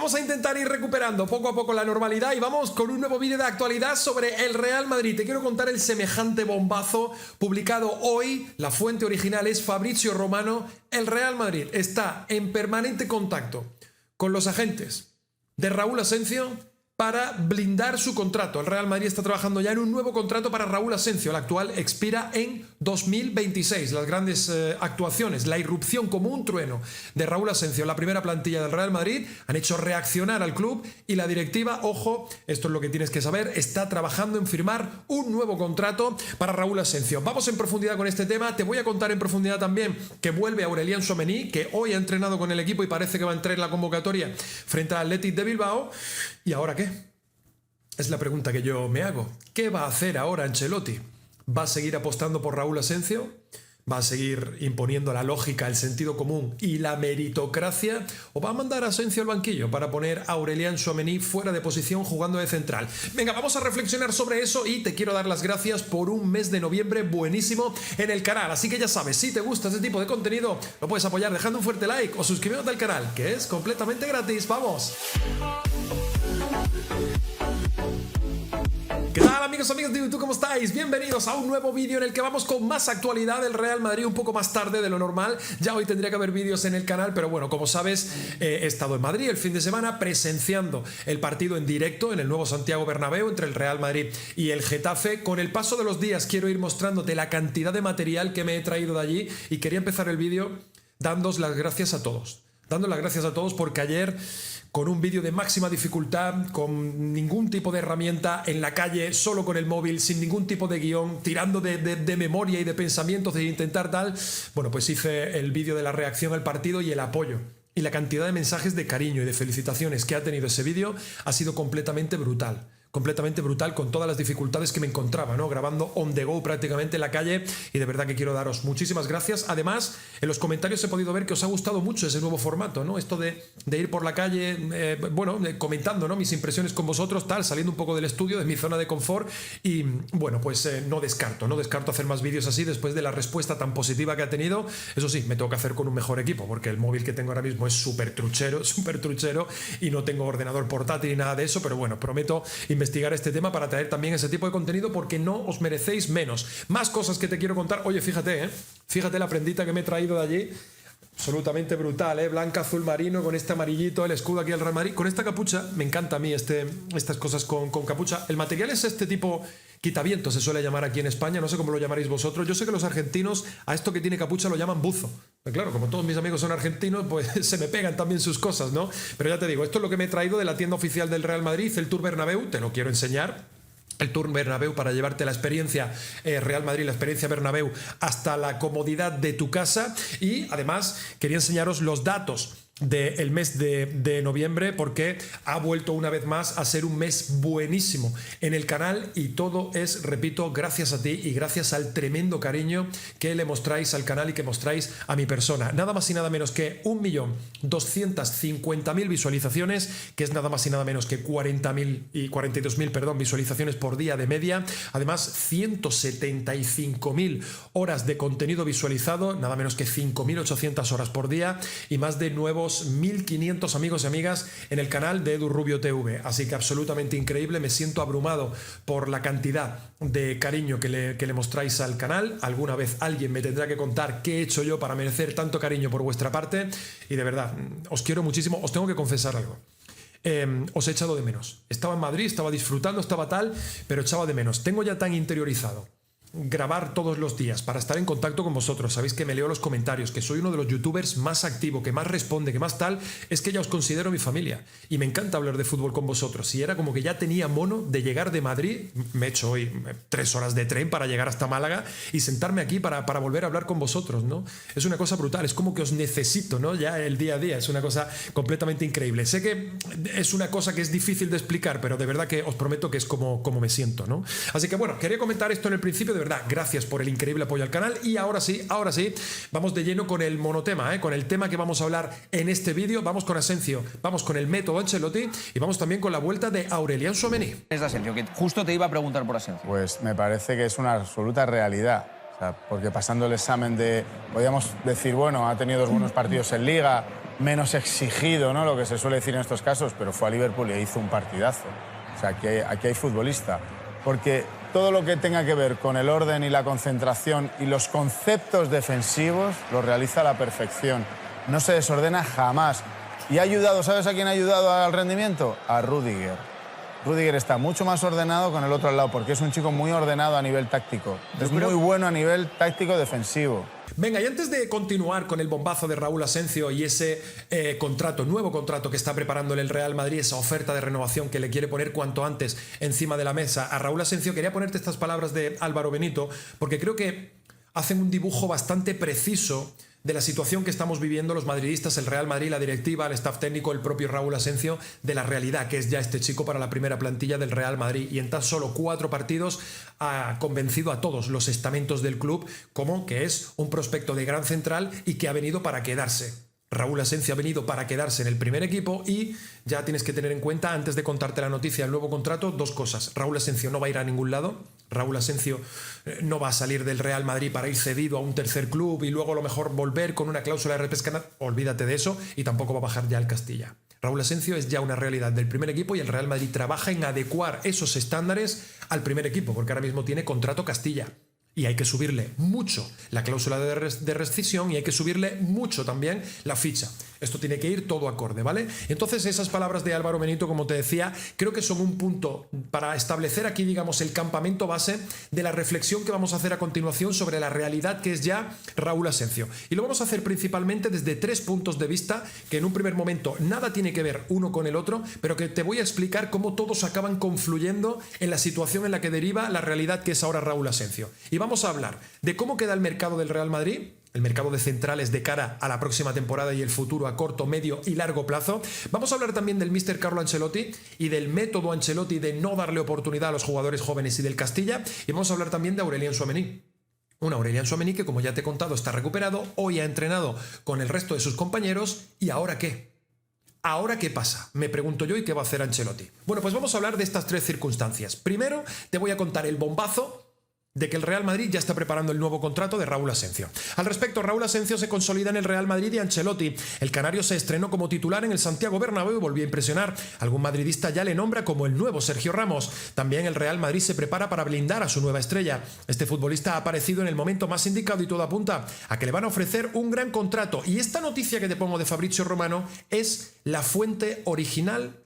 vamos a intentar ir recuperando poco a poco la normalidad y vamos con un nuevo vídeo de actualidad sobre el Real Madrid. Te quiero contar el semejante bombazo publicado hoy. La fuente original es Fabrizio Romano. El Real Madrid está en permanente contacto con los agentes de Raúl Asensio para blindar su contrato. El Real Madrid está trabajando ya en un nuevo contrato para Raúl Asensio. El actual expira en 2026. Las grandes actuaciones, la irrupción como un trueno de Raúl Asensio en la primera plantilla del Real Madrid han hecho reaccionar al club y la directiva, ojo, esto es lo que tienes que saber, está trabajando en firmar un nuevo contrato para Raúl Asensio. Vamos en profundidad con este tema. Te voy a contar en profundidad también que vuelve Aurelian Tchouameni, que hoy ha entrenado con el equipo y parece que va a entrar en la convocatoria frente al Athletic de Bilbao. ¿Y ahora qué? Es la pregunta que yo me hago. ¿Qué va a hacer ahora Ancelotti? ¿Va a seguir apostando por Raúl Asensio? ¿Va a seguir imponiendo la lógica, el sentido común y la meritocracia? ¿O va a mandar a Asensio al banquillo para poner a Aurelian Tchouameni fuera de posición jugando de central? Venga, vamos a reflexionar sobre eso y te quiero dar las gracias por un mes de noviembre buenísimo en el canal. Así que ya sabes, si te gusta este tipo de contenido, lo puedes apoyar dejando un fuerte like o suscribiéndote al canal, que es completamente gratis. ¡Vamos! ¿Qué tal, amigos de YouTube? ¿Cómo estáis? Bienvenidos a un nuevo vídeo en el que vamos con más actualidad del Real Madrid un poco más tarde de lo normal. Ya hoy tendría que haber vídeos en el canal, pero bueno, como sabes, he estado en Madrid el fin de semana presenciando el partido en directo en el nuevo Santiago Bernabéu entre el Real Madrid y el Getafe. Con el paso de los días quiero ir mostrándote la cantidad de material que me he traído de allí y quería empezar el vídeo dándos las gracias a todos. Dando las gracias a todos porque ayer, con un vídeo de máxima dificultad, con ningún tipo de herramienta, en la calle, solo con el móvil, sin ningún tipo de guión, tirando de memoria y de pensamientos, de intentar tal, bueno, pues hice el vídeo de la reacción al partido y el apoyo. Y la cantidad de mensajes de cariño y de felicitaciones que ha tenido ese vídeo ha sido completamente brutal. Completamente brutal, con todas las dificultades que me encontraba, ¿no? Grabando on the go prácticamente en la calle, y de verdad que quiero daros muchísimas gracias. Además, en los comentarios he podido ver que os ha gustado mucho ese nuevo formato, ¿no? Esto de ir por la calle, comentando, ¿no? Mis impresiones con vosotros, tal, saliendo un poco del estudio, de mi zona de confort, y bueno, pues no descarto hacer más vídeos así después de la respuesta tan positiva que ha tenido. Eso sí, me tengo que hacer con un mejor equipo, porque el móvil que tengo ahora mismo es súper truchero, y no tengo ordenador portátil ni nada de eso, pero bueno, prometo investigar este tema para traer también ese tipo de contenido porque no os merecéis menos. Más cosas que te quiero contar. Oye, fíjate, fíjate la prendita que me he traído de allí. Absolutamente brutal, blanca, azul marino, con este amarillito, el escudo aquí del Real Madrid, con esta capucha. Me encanta a mí estas cosas con capucha. El material es este tipo quitaviento, se suele llamar aquí en España, no sé cómo lo llamaréis vosotros. Yo sé que los argentinos a esto que tiene capucha lo llaman buzo. Pero claro, como todos mis amigos son argentinos, pues se me pegan también sus cosas, ¿no? Pero ya te digo, esto es lo que me he traído de la tienda oficial del Real Madrid, el Tour Bernabéu, te lo quiero enseñar. El Tour Bernabéu para llevarte la experiencia Real Madrid, la experiencia Bernabéu hasta la comodidad de tu casa. Y además quería enseñaros los datos del mes de noviembre porque ha vuelto una vez más a ser un mes buenísimo en el canal y todo es, repito, gracias a ti y gracias al tremendo cariño que le mostráis al canal y que mostráis a mi persona. Nada más y nada menos que 1.250.000 visualizaciones, que es nada más y nada menos que 42.000 visualizaciones por día de media. Además, 175.000 horas de contenido visualizado, nada menos que 5.800 horas por día y más de nuevos 1.500 amigos y amigas en el canal de Edu Rubio TV. Así que absolutamente increíble, me siento abrumado por la cantidad de cariño que le mostráis al canal. Alguna vez alguien me tendrá que contar qué he hecho yo para merecer tanto cariño por vuestra parte y de verdad, os quiero muchísimo. Os tengo que confesar algo. Os he echado de menos. Estaba en Madrid, estaba disfrutando, estaba tal, pero echaba de menos. Tengo ya tan interiorizado grabar todos los días para estar en contacto con vosotros. Sabéis que me leo los comentarios, que soy uno de los youtubers más activo, que más responde, que más tal. Es que ya os considero mi familia y me encanta hablar de fútbol con vosotros y era como que ya tenía mono de llegar de Madrid. Me he hecho hoy 3 horas de tren para llegar hasta Málaga y sentarme aquí para volver a hablar con vosotros, ¿no? Es una cosa brutal, es como que os necesito, ¿no? Ya el día a día, es una cosa completamente increíble. Sé que es una cosa que es difícil de explicar, pero de verdad que os prometo que es como me siento, ¿no? Así que bueno, quería comentar esto en el principio. De verdad, gracias por el increíble apoyo al canal y ahora sí, vamos de lleno con el monotema, con el tema que vamos a hablar en este vídeo. Vamos con Asensio, vamos con el método Ancelotti y vamos también con la vuelta de Aurelian Tchouameni. Es de Asensio, que justo te iba a preguntar por Asensio. Pues me parece que es una absoluta realidad. O sea, porque pasando el examen podríamos decir, bueno, ha tenido 2 buenos partidos en Liga, menos exigido, ¿no? Lo que se suele decir en estos casos, pero fue a Liverpool y hizo un partidazo. O sea, aquí hay futbolista. Porque todo lo que tenga que ver con el orden y la concentración y los conceptos defensivos lo realiza a la perfección. No se desordena jamás. Y ha ayudado, ¿sabes a quién ha ayudado al rendimiento? A Rüdiger. Rüdiger está mucho más ordenado con el otro al lado, porque es un chico muy ordenado a nivel táctico. Es muy bueno a nivel táctico defensivo. Venga, y antes de continuar con el bombazo de Raúl Asencio y ese nuevo contrato que está preparándole el Real Madrid, esa oferta de renovación que le quiere poner cuanto antes encima de la mesa a Raúl Asencio, quería ponerte estas palabras de Álvaro Benito, porque creo que hacen un dibujo bastante preciso de la situación que estamos viviendo los madridistas, el Real Madrid, la directiva, el staff técnico, el propio Raúl Asencio, de la realidad que es ya este chico para la primera plantilla del Real Madrid. Y en tan solo 4 partidos ha convencido a todos los estamentos del club como que es un prospecto de gran central y que ha venido para quedarse. Raúl Asencio ha venido para quedarse en el primer equipo y ya tienes que tener en cuenta, antes de contarte la noticia del nuevo contrato, 2 cosas. Raúl Asencio no va a ir a ningún lado. Raúl Asencio no va a salir del Real Madrid para ir cedido a un tercer club y luego a lo mejor volver con una cláusula de repesca. Olvídate de eso, y tampoco va a bajar ya al Castilla. Raúl Asencio es ya una realidad del primer equipo y el Real Madrid trabaja en adecuar esos estándares al primer equipo, porque ahora mismo tiene contrato Castilla. Y hay que subirle mucho la cláusula de rescisión y hay que subirle mucho también la ficha. Esto tiene que ir todo acorde, ¿vale? Entonces esas palabras de Álvaro Benito, como te decía, creo que son un punto para establecer aquí, digamos, el campamento base de la reflexión que vamos a hacer a continuación sobre la realidad que es ya Raúl Asencio. Y lo vamos a hacer principalmente desde 3 puntos de vista que en un primer momento nada tiene que ver uno con el otro, pero que te voy a explicar cómo todos acaban confluyendo en la situación en la que deriva la realidad que es ahora Raúl Asencio. Y vamos a hablar de cómo queda el mercado del Real Madrid, el mercado de centrales de cara a la próxima temporada y el futuro a corto, medio y largo plazo. Vamos a hablar también del míster Carlo Ancelotti y del método Ancelotti de no darle oportunidad a los jugadores jóvenes y del Castilla. Y vamos a hablar también de Aurélien Tchouaméni. Un Aurélien Tchouaméni que, como ya te he contado, está recuperado, hoy ha entrenado con el resto de sus compañeros. ¿Y ahora qué? ¿Ahora qué pasa? Me pregunto yo, ¿y qué va a hacer Ancelotti? Bueno, pues vamos a hablar de estas 3 circunstancias. Primero, te voy a contar el bombazo de que el Real Madrid ya está preparando el nuevo contrato de Raúl Asencio. Al respecto, Raúl Asencio se consolida en el Real Madrid y Ancelotti. El canario se estrenó como titular en el Santiago Bernabéu y volvió a impresionar. Algún madridista ya le nombra como el nuevo Sergio Ramos. También el Real Madrid se prepara para blindar a su nueva estrella. Este futbolista ha aparecido en el momento más indicado y todo apunta a que le van a ofrecer un gran contrato. Y esta noticia que te pongo de Fabrizio Romano es la fuente original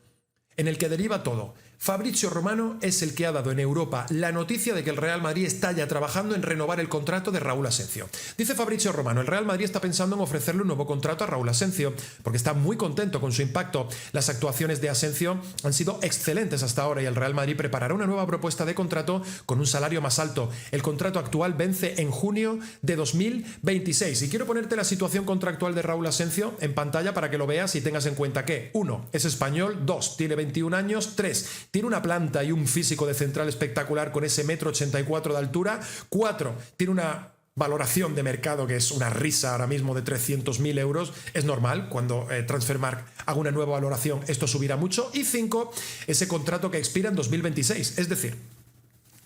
en el que deriva todo. Fabrizio Romano es el que ha dado en Europa la noticia de que el Real Madrid está ya trabajando en renovar el contrato de Raúl Asencio. Dice Fabrizio Romano, el Real Madrid está pensando en ofrecerle un nuevo contrato a Raúl Asencio porque está muy contento con su impacto. Las actuaciones de Asencio han sido excelentes hasta ahora y el Real Madrid preparará una nueva propuesta de contrato con un salario más alto. El contrato actual vence en junio de 2026. Y quiero ponerte la situación contractual de Raúl Asencio en pantalla para que lo veas y tengas en cuenta que 1. Es español, 2. Tiene 21 años, 3. Tiene una planta y un físico de central espectacular con ese 1,84 m de altura. 4. Tiene una valoración de mercado que es una risa ahora mismo de 300.000 euros. Es normal, cuando Transfermarkt haga una nueva valoración esto subirá mucho. Y 5. Ese contrato que expira en 2026. Es decir,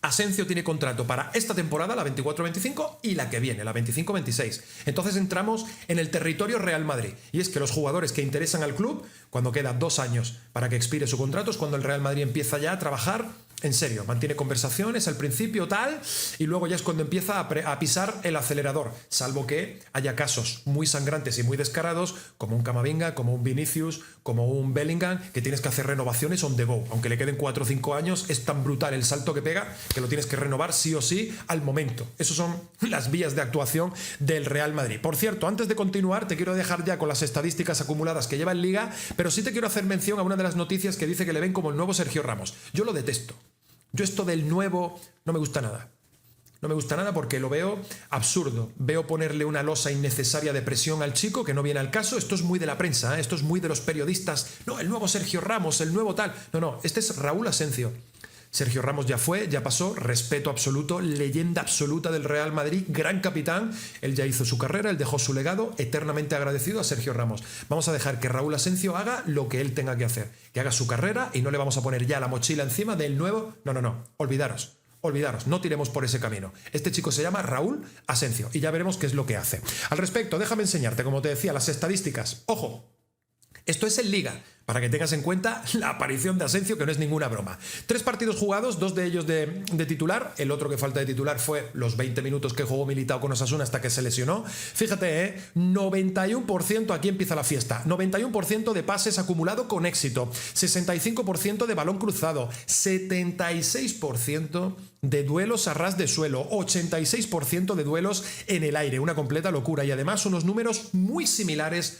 Asencio tiene contrato para esta temporada, la 24-25, y la que viene, la 25-26. Entonces entramos en el territorio Real Madrid. Y es que los jugadores que interesan al club, cuando quedan 2 años para que expire su contrato, es cuando el Real Madrid empieza ya a trabajar en serio. Mantiene conversaciones al principio tal, y luego ya es cuando empieza a pisar el acelerador. Salvo que haya casos muy sangrantes y muy descarados, como un Camavinga, como un Vinicius, como un Bellingham, que tienes que hacer renovaciones on the go. Aunque le queden 4 o 5 años, es tan brutal el salto que pega que lo tienes que renovar sí o sí al momento. Esas son las vías de actuación del Real Madrid. Por cierto, antes de continuar, te quiero dejar ya con las estadísticas acumuladas que lleva en Liga, pero sí te quiero hacer mención a una de las noticias que dice que le ven como el nuevo Sergio Ramos. Yo lo detesto. Yo esto del nuevo no me gusta nada. No me gusta nada porque lo veo absurdo. Veo ponerle una losa innecesaria de presión al chico que no viene al caso. Esto es muy de la prensa, ¿eh? Esto es muy de los periodistas. No, el nuevo Sergio Ramos, el nuevo tal. No, este es Raúl Asencio. Sergio Ramos ya fue, ya pasó, respeto absoluto, leyenda absoluta del Real Madrid, gran capitán. Él ya hizo su carrera, él dejó su legado, eternamente agradecido a Sergio Ramos. Vamos a dejar que Raúl Asencio haga lo que él tenga que hacer, que haga su carrera y no le vamos a poner ya la mochila encima del nuevo. No, olvidaros. olvidaros, no tiremos por ese camino. Este chico se llama Raúl Asencio y ya veremos qué es lo que hace. Al respecto, déjame enseñarte, como te decía, las estadísticas. ¡Ojo! Esto es en Liga, para que tengas en cuenta la aparición de Asencio, que no es ninguna broma. 3 partidos jugados, 2 de ellos de titular. El otro que falta de titular fue los 20 minutos que jugó Militao con Osasuna hasta que se lesionó. Fíjate, 91%, aquí empieza la fiesta. 91% de pases acumulado con éxito. 65% de balón cruzado. 76% de duelos a ras de suelo. 86% de duelos en el aire. Una completa locura. Y además unos números muy similares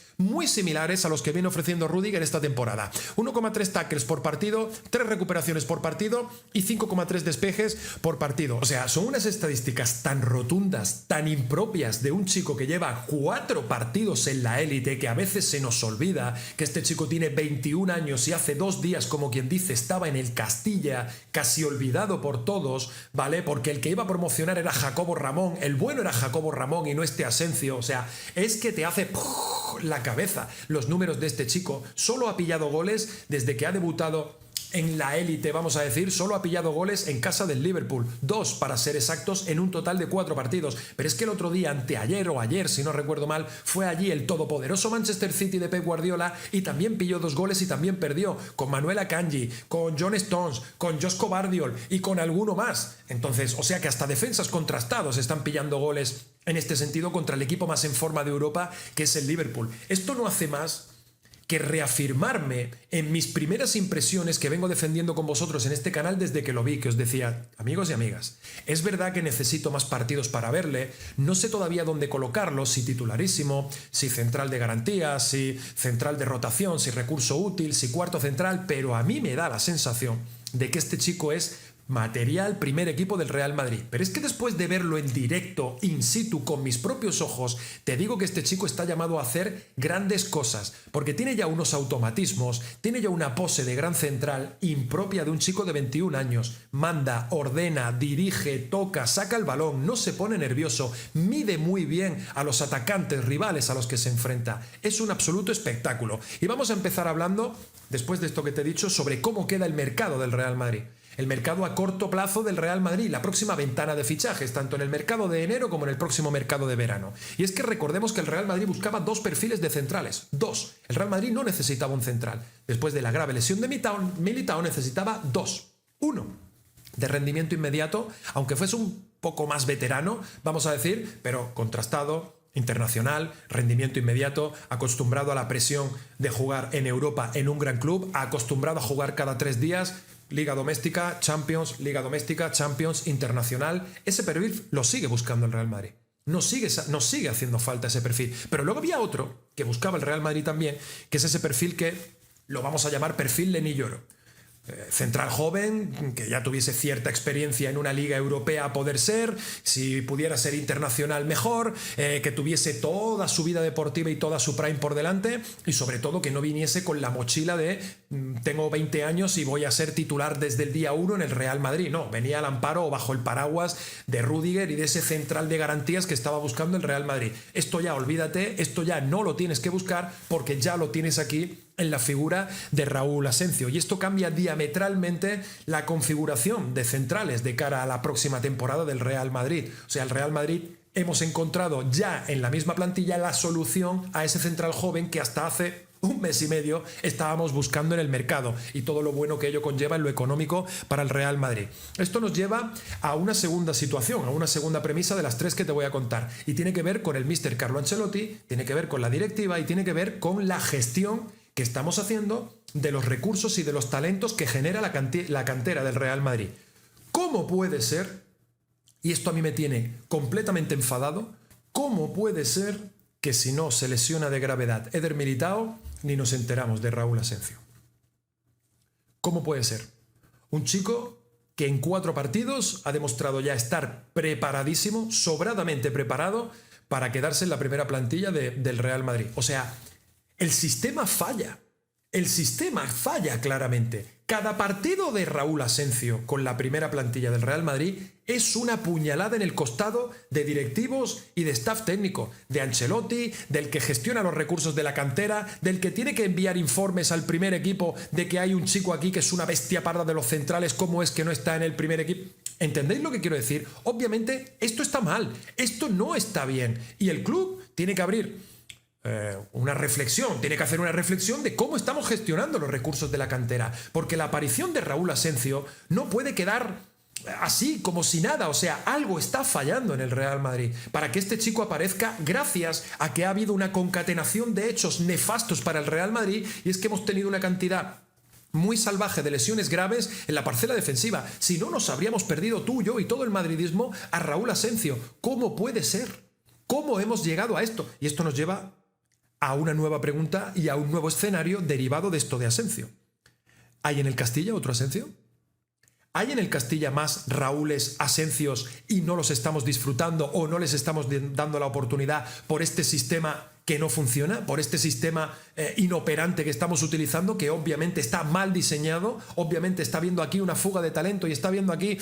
a los que viene ofreciendo Rüdiger esta temporada. 1,3 tackles por partido, 3 recuperaciones por partido y 5,3 despejes por partido. O sea, son unas estadísticas tan rotundas, tan impropias de un chico que lleva 4 partidos en la élite, que a veces se nos olvida que este chico tiene 21 años y hace 2 días, como quien dice, estaba en el Castilla, casi olvidado por todos, ¿vale? Porque el que iba a promocionar era Jacobo Ramón, el bueno era Jacobo Ramón y no este Asencio. O sea, es que te hace la cabeza los números de este chico. Solo ha pillado goles desde que ha debutado en la élite, vamos a decir. Solo ha pillado goles en casa del Liverpool, 2 para ser exactos, en un total de 4 partidos. Pero es que el otro día, anteayer o ayer, si no recuerdo mal, fue allí el todopoderoso Manchester City de Pep Guardiola y también pilló 2 goles y también perdió, con Manuel Akanji, con John Stones, con Josko Bardiol y con alguno más. Entonces, o sea que hasta defensas contrastados están pillando goles en este sentido contra el equipo más en forma de Europa, que es el Liverpool. Esto no hace más que reafirmarme en mis primeras impresiones que vengo defendiendo con vosotros en este canal desde que lo vi, que os decía, amigos y amigas, es verdad que necesito más partidos para verle, no sé todavía dónde colocarlo, si titularísimo, si central de garantía, si central de rotación, si recurso útil, si cuarto central, pero a mí me da la sensación de que este chico es material primer equipo del Real Madrid. Pero es que después de verlo en directo, in situ, con mis propios ojos, te digo que este chico está llamado a hacer grandes cosas, porque tiene ya unos automatismos, tiene ya una pose de gran central impropia de un chico de 21 años. Manda, ordena, dirige, toca, saca el balón, no se pone nervioso, mide muy bien a los atacantes rivales a los que se enfrenta. Es un absoluto espectáculo. Y vamos a empezar hablando, después de esto que te he dicho, sobre cómo queda el mercado del Real Madrid. El mercado a corto plazo del Real Madrid, la próxima ventana de fichajes, tanto en el mercado de enero como en el próximo mercado de verano. Y es que recordemos que el Real Madrid buscaba 2 perfiles de centrales. 2. El Real Madrid no necesitaba un central. Después de la grave lesión de Militao necesitaba 2. 1. De rendimiento inmediato, aunque fuese un poco más veterano, vamos a decir, pero contrastado, internacional, rendimiento inmediato, acostumbrado a la presión de jugar en Europa en un gran club, acostumbrado a jugar cada 3 días, Liga Doméstica, Champions, Internacional. Ese perfil lo sigue buscando el Real Madrid. Nos sigue haciendo falta ese perfil. Pero luego había otro que buscaba el Real Madrid también, que es ese perfil que lo vamos a llamar perfil Leny Yoro. Central joven, que ya tuviese cierta experiencia en una liga europea a poder ser, si pudiera ser internacional mejor, que tuviese toda su vida deportiva y toda su prime por delante, y sobre todo que no viniese con la mochila de tengo 20 años y voy a ser titular desde el día 1 en el Real Madrid. No, venía al amparo o bajo el paraguas de Rüdiger y de ese central de garantías que estaba buscando el Real Madrid. Esto ya olvídate, esto ya no lo tienes que buscar porque ya lo tienes aquí en la figura de Raúl Asencio, y esto cambia diametralmente la configuración de centrales de cara a la próxima temporada del Real Madrid. O sea, el Real Madrid hemos encontrado ya en la misma plantilla la solución a ese central joven que hasta hace un mes y medio estábamos buscando en el mercado, y todo lo bueno que ello conlleva en lo económico para el Real Madrid. Esto nos lleva a una segunda situación, a una segunda premisa de las 3 que te voy a contar, y tiene que ver con el míster Carlo Ancelotti, tiene que ver con la directiva y tiene que ver con la gestión que estamos haciendo de los recursos y de los talentos que genera la cantera del Real Madrid. ¿Cómo puede ser, y esto a mí me tiene completamente enfadado, cómo puede ser que si no se lesiona de gravedad Eder Militao, ni nos enteramos de Raúl Asencio? ¿Cómo puede ser? Un chico que en 4 partidos ha demostrado ya estar preparadísimo, sobradamente preparado para quedarse en la primera plantilla del Real Madrid. O sea, el sistema falla claramente. Cada partido de Raúl Asencio con la primera plantilla del Real Madrid es una puñalada en el costado de directivos y de staff técnico, de Ancelotti, del que gestiona los recursos de la cantera, del que tiene que enviar informes al primer equipo de que hay un chico aquí que es una bestia parda de los centrales, ¿cómo es que no está en el primer equipo? ¿Entendéis lo que quiero decir? Obviamente esto está mal, esto no está bien y el club tiene que abrir una reflexión, tiene que hacer una reflexión de cómo estamos gestionando los recursos de la cantera, porque la aparición de Raúl Asencio no puede quedar así como si nada, o sea, algo está fallando en el Real Madrid para que este chico aparezca gracias a que ha habido una concatenación de hechos nefastos para el Real Madrid, y es que hemos tenido una cantidad muy salvaje de lesiones graves en la parcela defensiva. Si no, nos habríamos perdido tú, yo y todo el madridismo a Raúl Asencio. ¿Cómo puede ser? ¿Cómo hemos llegado a esto? Y esto nos lleva a una nueva pregunta y a un nuevo escenario derivado de esto de Asencio. ¿Hay en el Castilla otro Asencio? ¿Hay en el Castilla más Raúles Asencios y no los estamos disfrutando o no les estamos dando la oportunidad por este sistema que no funciona, por este sistema inoperante que estamos utilizando, que obviamente está mal diseñado, obviamente está viendo aquí una fuga de talento y está viendo aquí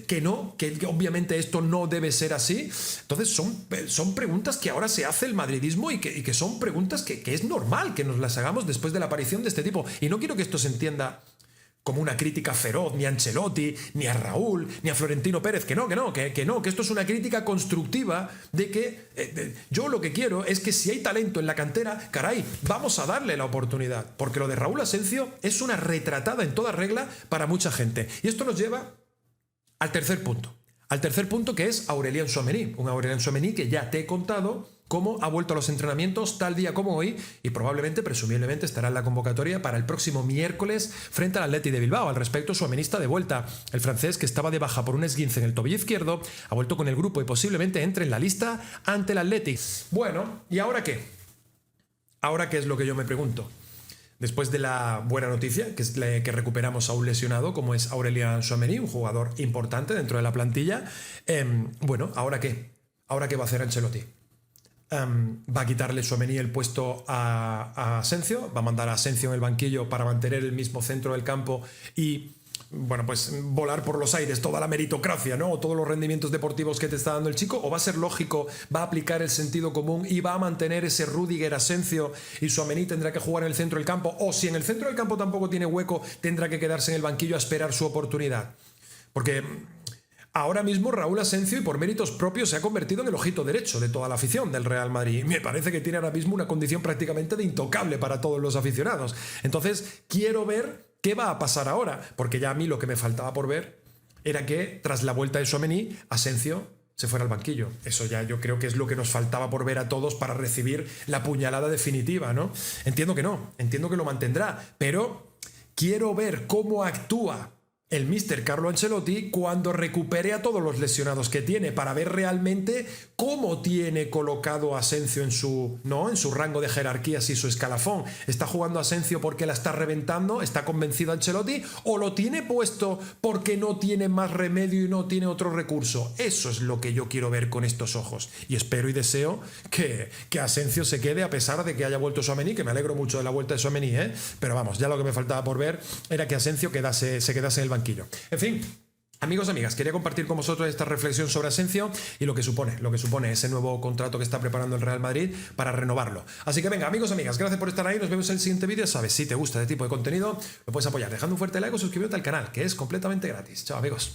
que no, que obviamente esto no debe ser así? Entonces son preguntas que ahora se hace el madridismo y que son preguntas que es normal que nos las hagamos después de la aparición de este tipo. Y no quiero que esto se entienda como una crítica feroz ni a Ancelotti, ni a Raúl, ni a Florentino Pérez, que esto es una crítica constructiva de que yo lo que quiero es que si hay talento en la cantera, caray, vamos a darle la oportunidad, porque lo de Raúl Asencio es una retratada en toda regla para mucha gente. Y esto nos lleva al tercer punto, que es Aurélien Tchouaméni, un Aurélien Tchouaméni que ya te he contado cómo ha vuelto a los entrenamientos tal día como hoy y probablemente, presumiblemente, estará en la convocatoria para el próximo miércoles frente al Athletic de Bilbao. Al respecto, Tchouaméni está de vuelta. El francés, que estaba de baja por un esguince en el tobillo izquierdo, ha vuelto con el grupo y posiblemente entre en la lista ante el Athletic. Bueno, ¿y ahora qué? ¿Ahora qué es lo que yo me pregunto? Después de la buena noticia, que es que recuperamos a un lesionado como es Aurélien Tchouaméni, un jugador importante dentro de la plantilla, bueno, ¿ahora qué? ¿Ahora qué va a hacer Ancelotti? Va a quitarle Tchouaméni el puesto a Asencio, va a mandar a Asencio en el banquillo para mantener el mismo centro del campo y, bueno, pues volar por los aires toda la meritocracia, ¿no? O todos los rendimientos deportivos que te está dando el chico. ¿O va a ser lógico, va a aplicar el sentido común y va a mantener ese Rüdiger Asencio y Tchouaméni tendrá que jugar en el centro del campo? O si en el centro del campo tampoco tiene hueco, tendrá que quedarse en el banquillo a esperar su oportunidad. Porque ahora mismo Raúl Asencio, y por méritos propios, se ha convertido en el ojito derecho de toda la afición del Real Madrid. Me parece que tiene ahora mismo una condición prácticamente de intocable para todos los aficionados. Entonces, quiero ver qué va a pasar ahora, porque ya a mí lo que me faltaba por ver era que tras la vuelta de Tchouaméni, Asencio se fuera al banquillo. Eso ya yo creo que es lo que nos faltaba por ver a todos para recibir la puñalada definitiva, ¿no? Entiendo que no, entiendo que lo mantendrá, pero quiero ver cómo actúa el míster Carlo Ancelotti cuando recupere a todos los lesionados que tiene, para ver realmente cómo tiene colocado a Asencio en su rango de jerarquías y su escalafón. ¿Está jugando Asencio porque la está reventando? ¿Está convencido Ancelotti? ¿O lo tiene puesto porque no tiene más remedio y no tiene otro recurso? Eso es lo que yo quiero ver con estos ojos. Y espero y deseo que Asencio se quede a pesar de que haya vuelto Tchouaméni, que me alegro mucho de la vuelta de Tchouaméni, pero vamos, ya lo que me faltaba por ver era que Asencio se quedase en el banquillo. En fin, amigos, amigas, quería compartir con vosotros esta reflexión sobre Asencio y lo que supone ese nuevo contrato que está preparando el Real Madrid para renovarlo. Así que venga, amigos, amigas, gracias por estar ahí, nos vemos en el siguiente vídeo. Sabes, si te gusta este tipo de contenido, lo puedes apoyar dejando un fuerte like o suscribiéndote al canal, que es completamente gratis. Chao, amigos.